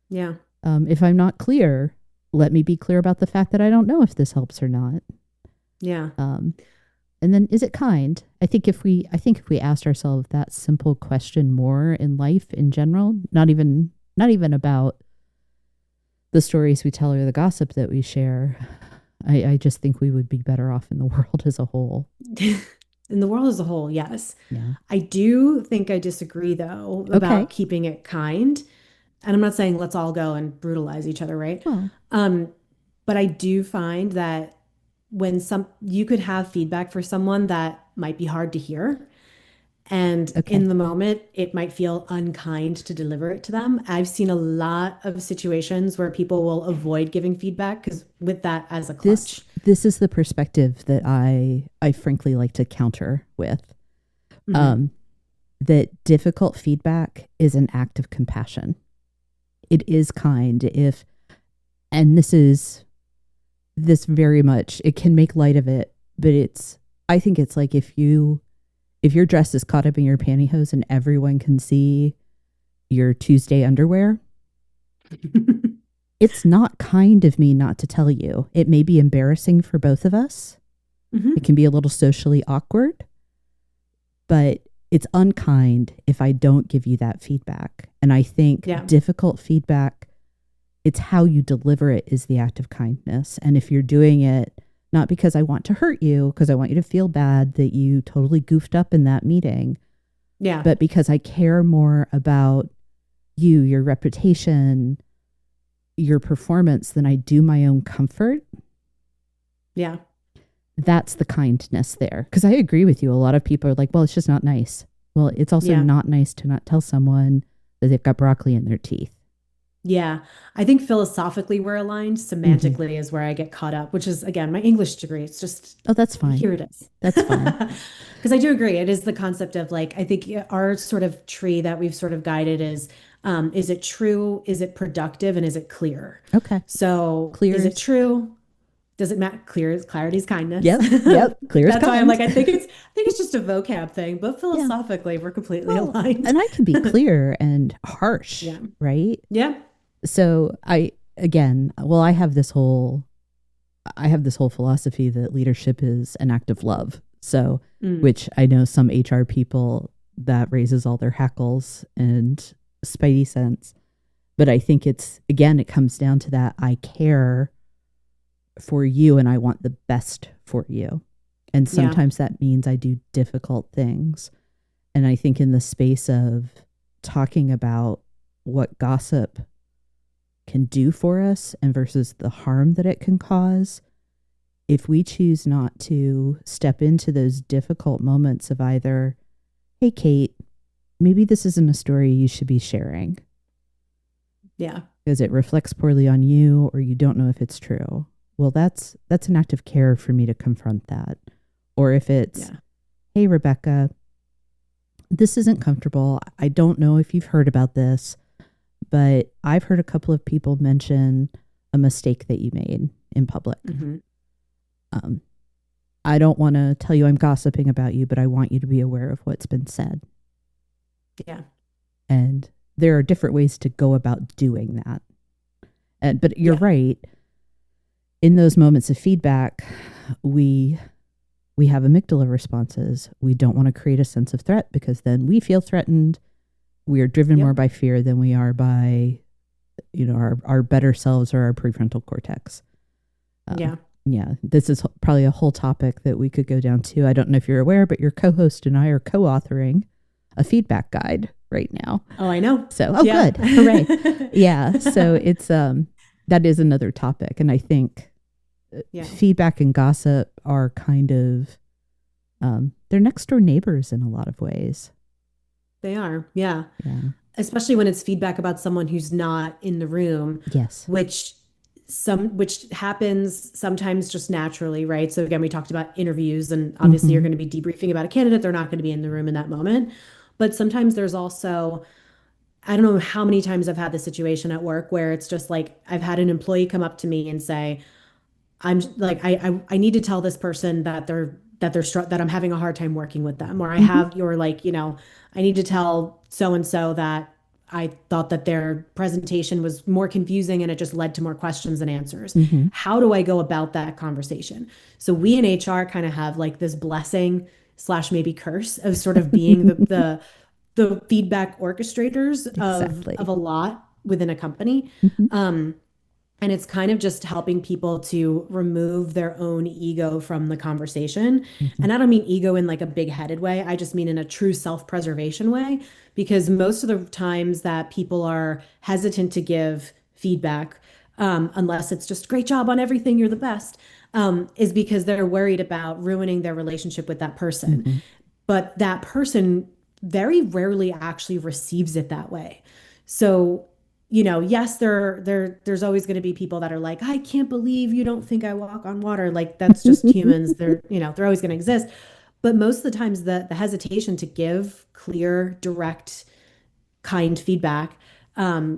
Yeah. If I'm not clear, let me be clear about the fact that I don't know if this helps or not. Yeah. And then, is it kind? I think if we asked ourselves that simple question more in life in general, not even about the stories we tell or the gossip that we share, I just think we would be better off in the world as a whole. In the world as a whole, yes. Yeah. I do think I disagree, though, about keeping it kind. And I'm not saying let's all go and brutalize each other, right? Well. But I do find that when you could have feedback for someone that might be hard to hear. And in the moment, it might feel unkind to deliver it to them. I've seen a lot of situations where people will avoid giving feedback because with that as a clutch. This is the perspective that I frankly like to counter with. That difficult feedback is an act of compassion. It is kind and this very much, it can make light of it, but I think it's like if your dress is caught up in your pantyhose and everyone can see your Tuesday underwear, it's not kind of me not to tell you. It may be embarrassing for both of us. It can be a little socially awkward, but it's unkind if I don't give you that feedback. And I think difficult feedback, it's how you deliver it is the act of kindness. And if you're doing it not because I want to hurt you, because I want you to feel bad that you totally goofed up in that meeting, but because I care more about you, your reputation, your performance than I do my own comfort. Yeah. That's the kindness there. Because I agree with you. A lot of people are like, well, it's just not nice. Well, it's also not nice to not tell someone that they've got broccoli in their teeth. Yeah. I think philosophically we're aligned. Hmm. Semantically is where I get caught up, which is again my English degree. It's just Oh, that's fine. here it is. That's fine. Because I do agree. It is the concept of like, I think our sort of tree that we've sort of guided is it true? Is it productive? And is it clear? Okay. So is it Clears. true? Does it matter? Clear clarity is kindness. Yep. Yep. Clear as That's why I'm kind. like, I think it's just a vocab thing, but Yeah. philosophically we're completely Well, aligned. and I can be clear and harsh, Yeah. right? Yeah. So again, well, I have this whole philosophy that leadership is an act of love. So, Mm. which I know some HR people that raises all their hackles and spidey sense. But I think it comes down to that. I care for you and I want the best for you. And Yeah. sometimes that means I do difficult things. And I think in the space of talking about what gossip can do for us and versus the harm that it can cause, if we choose not to step into those difficult moments of either, hey, Kate, maybe this isn't a story you should be sharing Yeah. because it reflects poorly on you or you don't know if it's true. Well, that's an act of care for me to confront that. Or if it's, Yeah. hey, Rebecca, this isn't comfortable. I don't know if you've heard about this, but I've heard a couple of people mention a mistake that you made in public. Hmm. Um, I don't want to tell you I'm gossiping about you, but I want you to be aware of what's been said. Yeah. And there are different ways to go about doing that. But you're Yeah. right. In those moments of feedback, we have amygdala responses. We don't want to create a sense of threat because then we feel threatened. We are driven Yep. more by fear than we are by, our better selves or our prefrontal cortex. Yeah. Yeah, this is probably a whole topic that we could go down to. I don't know if you're aware, but your co-host and I are co-authoring a feedback guide right now. Oh, I know. So, Yeah. good. Hooray. Yeah. So it's, that is another topic. And I think Yeah. feedback and gossip are kind of, they're next door neighbors in a lot of ways. They are. Yeah. Yeah. Especially when it's feedback about someone who's not in the room, Yes. which happens sometimes just naturally, right? So again, we talked about interviews and obviously you're Mhm. going to be debriefing about a candidate. They're not going to be in the room in that moment. But sometimes there's also, I don't know how many times I've had this situation at work where it's just like I've had an employee come up to me and say, I'm like, I need to tell this person that I'm having a hard time working with them, or Mhm. I need to tell so and so that I thought that their presentation was more confusing and it just led to more questions than answers. Mhm. How do I go about that conversation? So we in HR kind of have like this blessing slash maybe curse of sort of being the feedback orchestrators of Exactly. a lot within a company. Mhm. Um, and it's kind of just helping people to remove their own ego from the conversation. Mhm. And I don't mean ego in like a big headed way. I just mean in a true self-preservation way, because most of the times that people are hesitant to give feedback, unless it's just great job on everything, you're the best, is because they're worried about ruining their relationship with that person. Mhm. But that person very rarely actually receives it that way. So, yes, there's always going to be people that are like, I can't believe you don't think I walk on water. Like that's just humans. They're always going to exist. But most of the times the hesitation to give clear, direct, kind feedback,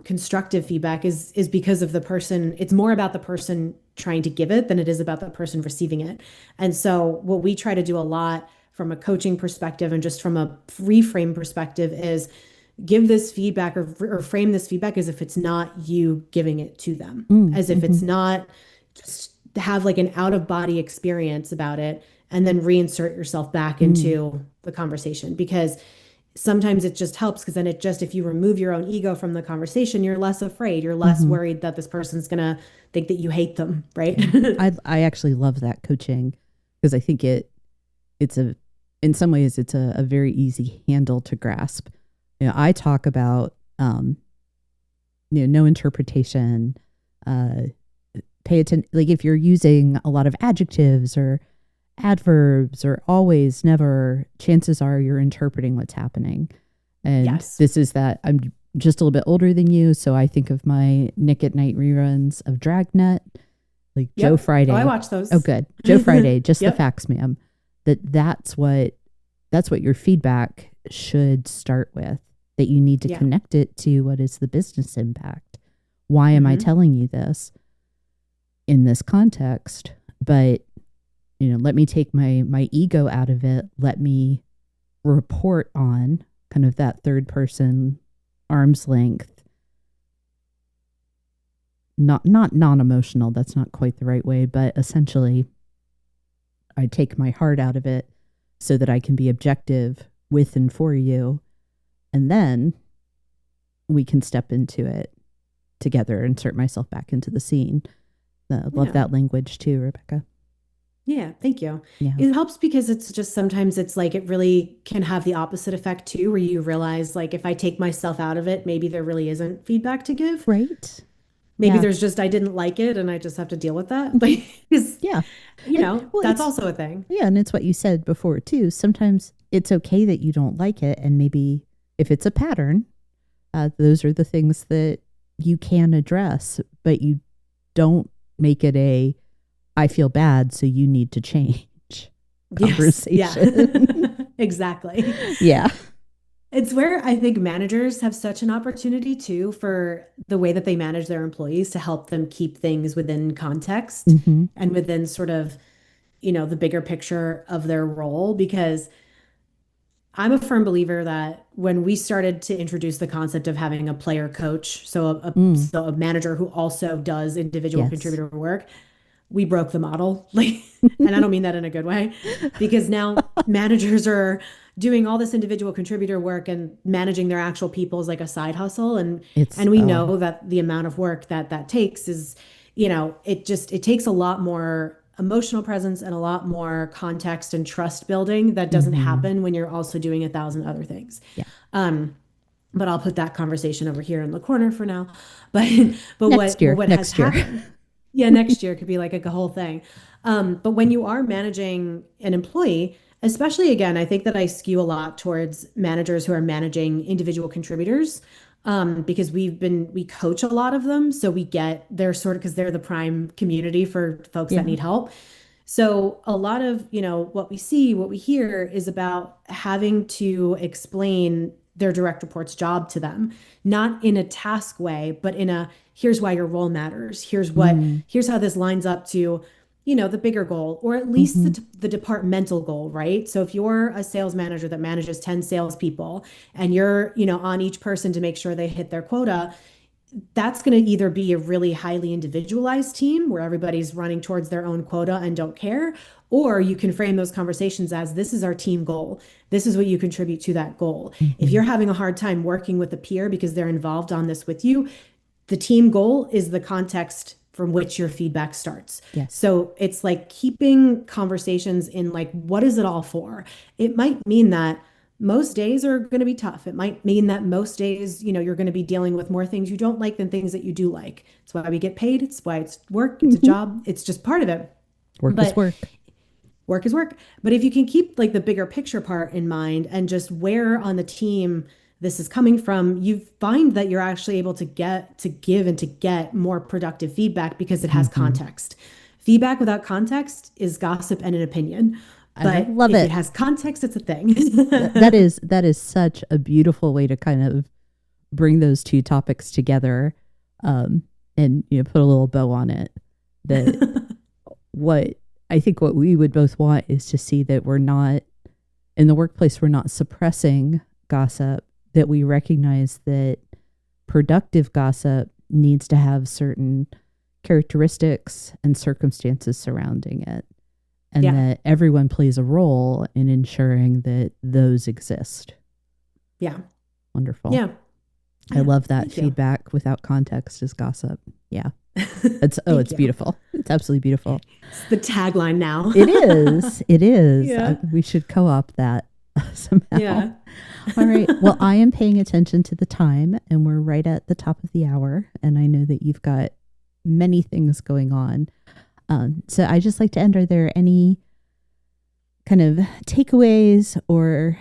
constructive feedback is because of the person. It's more about the person trying to give it than it is about the person receiving it. And so what we try to do a lot from a coaching perspective and just from a reframe perspective is give this feedback or frame this feedback as if it's not you giving it to them, Mm. as if it's Mhm. not just have like an out of body experience about it and then reinsert yourself back Mm. into the conversation because sometimes it just helps because then if you remove your own ego from the conversation, you're less afraid. You're less Mhm. worried that this person's going to think that you hate them, right? Yeah. I actually love that coaching because I think it's in some ways it's a very easy handle to grasp. I talk about no interpretation, uh, pay attention. Like if you're using a lot of adjectives or adverbs or always, never, chances are you're interpreting what's happening. And Yes. this is that just a little bit older than you, so I think of my Nick at Night reruns of Dragnet, like Yep. Joe Friday. Oh, I watch those. Oh, good. Joe Friday, just Yep. the facts, ma'am. That's what your feedback should start with, that you need to connect it to what is the business impact. Why am I telling you this in this context? But, let me take my ego out of it. Let me report on kind of that third person arm's length, not non-emotional, that's not quite the right way, but essentially I take my heart out of it so that I can be objective with and for you, and then we can step into it together, insert myself back into the scene. Love that language too, Rebecca. Yeah, thank you. Yeah. It helps because it's just sometimes it's like it really can have the opposite effect too, where you realize like if I take myself out of it, maybe there really isn't feedback to give. Right. Maybe there's just I didn't like it and I just have to deal with that. Because that's also a thing. Yeah, and it's what you said before too. Sometimes it's okay that you don't like it, and maybe if it's a pattern, those are the things that you can address, but you don't make it a I feel bad, so you need to change conversation. Yes, yeah. Exactly. Yeah. It's where I think managers have such an opportunity too for the way that they manage their employees to help them keep things within context and within sort of, the bigger picture of their role. Because I'm a firm believer that when we started to introduce the concept of having a player coach, so a manager who also does individual contributor work, we broke the model. And I don't mean that in a good way, because now managers are doing all this individual contributor work and managing their actual people is like a side hustle. And we know that the amount of work that takes is, it takes a lot more emotional presence and a lot more context and trust building that doesn't happen when you're also doing 1,000 other things. Yeah. But I'll put that conversation over here in the corner for now. But next year. Happened, yeah, next year could be like a whole thing. But when you are managing an employee, especially again, I think that I skew a lot towards managers who are managing individual contributors, because we coach a lot of them. So we get their because they're the prime community for folks that need help. So a lot of, what we hear is about having to explain their direct report's job to them, not in a task way, but in a, here's why your role matters. Here's how this lines up to, the bigger goal, or at least the departmental goal, right? So if you're a sales manager that manages 10 salespeople and you're, on each person to make sure they hit their quota, that's going to either be a really highly individualized team where everybody's running towards their own quota and don't care, or you can frame those conversations as this is our team goal. This is what you contribute to that goal. If you're having a hard time working with a peer because they're involved on this with you, the team goal is the context from which your feedback starts. Yes. So it's like keeping conversations in like, what is it all for? It might mean that most days are going to be tough. It might mean that most days, you're going to be dealing with more things you don't like than things that you do like. It's why we get paid. It's why it's work. It's a job. It's just part of it. Work is work. Work is work. But if you can keep like the bigger picture part in mind and just where on the team this is coming from, you find that you're actually able to give and to get more productive feedback because it has context. Feedback without context is gossip and an opinion. But I love if it. It has context, it's a thing. that is such a beautiful way to kind of bring those two topics together, and put a little bow on it. That what we would both want is to see that we're not in the workplace, we're not suppressing gossip, that we recognize that productive gossip needs to have certain characteristics and circumstances surrounding it. And that everyone plays a role in ensuring that those exist. Yeah. Wonderful. Yeah. I love that. Feedback without context is gossip. Yeah. It's beautiful. It's absolutely beautiful. It's the tagline now. It is. It is. Yeah. We should co-opt that somehow. Yeah. All right. Well, I am paying attention to the time and we're right at the top of the hour. And I know that you've got many things going on. So I just like to end, are there any kind of takeaways or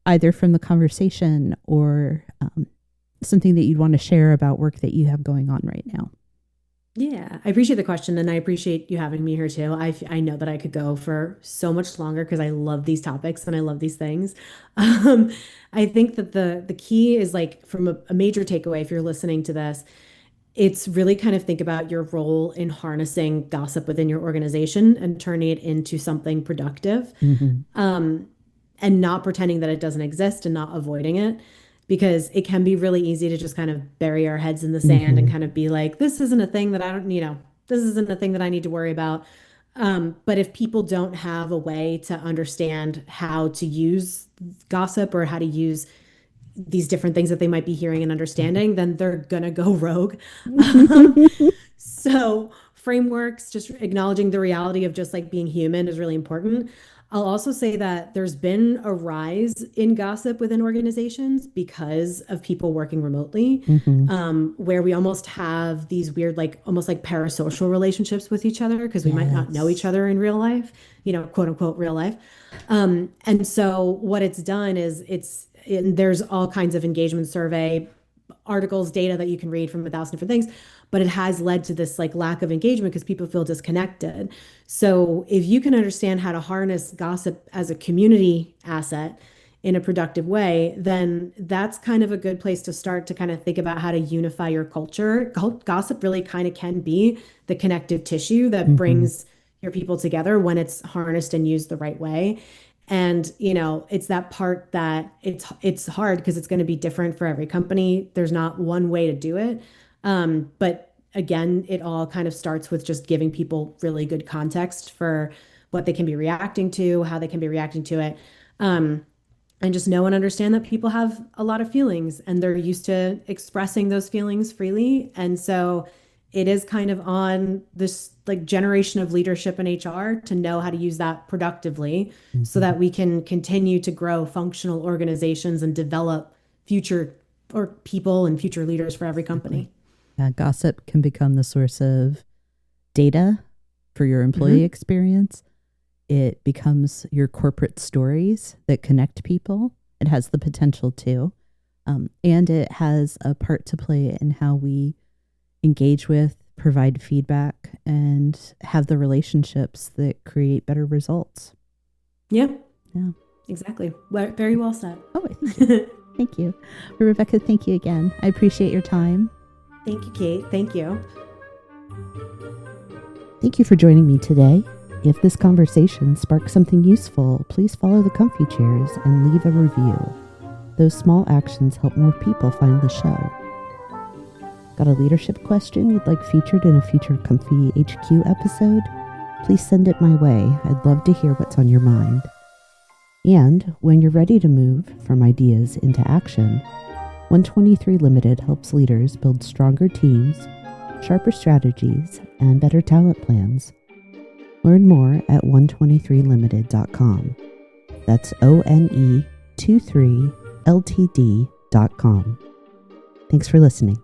either from the conversation or something that you'd want to share about work that you have going on right now. Yeah, I appreciate the question, and I appreciate you having me here too. I know that I could go for so much longer because I love these topics and I love these things. Um, I think that the key is like from a major takeaway, if you're listening to this, it's really kind of think about your role in harnessing gossip within your organization and turning it into something productive. Mm-hmm. And not pretending that it doesn't exist and not avoiding it, because it can be really easy to just kind of bury our heads in the sand and Mm-hmm. kind of be like, this isn't a thing that I don't, this isn't a thing that I need to worry about. But if people don't have a way to understand how to use gossip or how to use these different things that they might be hearing and understanding, then they're gonna go rogue. Um, so frameworks, just acknowledging the reality of just like being human is really important. I'll also say that there's been a rise in gossip within organizations because of people working remotely, Mm-hmm. where we almost have these weird, like almost like parasocial relationships with each other because we might not know each Yes. other in real life, quote unquote real life. And so what it's done is there's all kinds of engagement survey articles, data that you can read from 1,000 different things, but it has led to this like lack of engagement because people feel disconnected. So if you can understand how to harness gossip as a community asset in a productive way, then that's kind of a good place to start to kind of think about how to unify your culture. Gossip really kind of can be the connective tissue that Mm-hmm. brings your people together when it's harnessed and used the right way. And it's that part that it's hard because it's going to be different for every company. There's not one way to do it. But again, it all kind of starts with just giving people really good context for what they can be reacting to, how they can be reacting to it. And just know and understand that people have a lot of feelings and they're used to expressing those feelings freely. And so it is kind of on this like generation of leadership in HR to know how to use that productively so Mm-hmm. that we can continue to grow functional organizations and develop future or people and future leaders for every Exactly. company. Gossip can become the source of data for your employee Hmm. experience. It becomes your corporate stories that connect people. It has the potential to. And it has a part to play in how we engage with, provide feedback, and have the relationships that create better results. Yeah, Yeah. exactly. Very well said. Oh, thank you. Thank you. Rebecca, thank you again. I appreciate your time. Thank you, Kate. Thank you. Thank you for joining me today. If this conversation sparked something useful, please follow the comfy chairs and leave a review. Those small actions help more people find the show. Got a leadership question you'd like featured in a future Comfy HQ episode? Please send it my way. I'd love to hear what's on your mind. And when you're ready to move from ideas into action, 123 Limited helps leaders build stronger teams, sharper strategies, and better talent plans. Learn more at 123limited.com. That's ONE23LTD.com. Thanks for listening.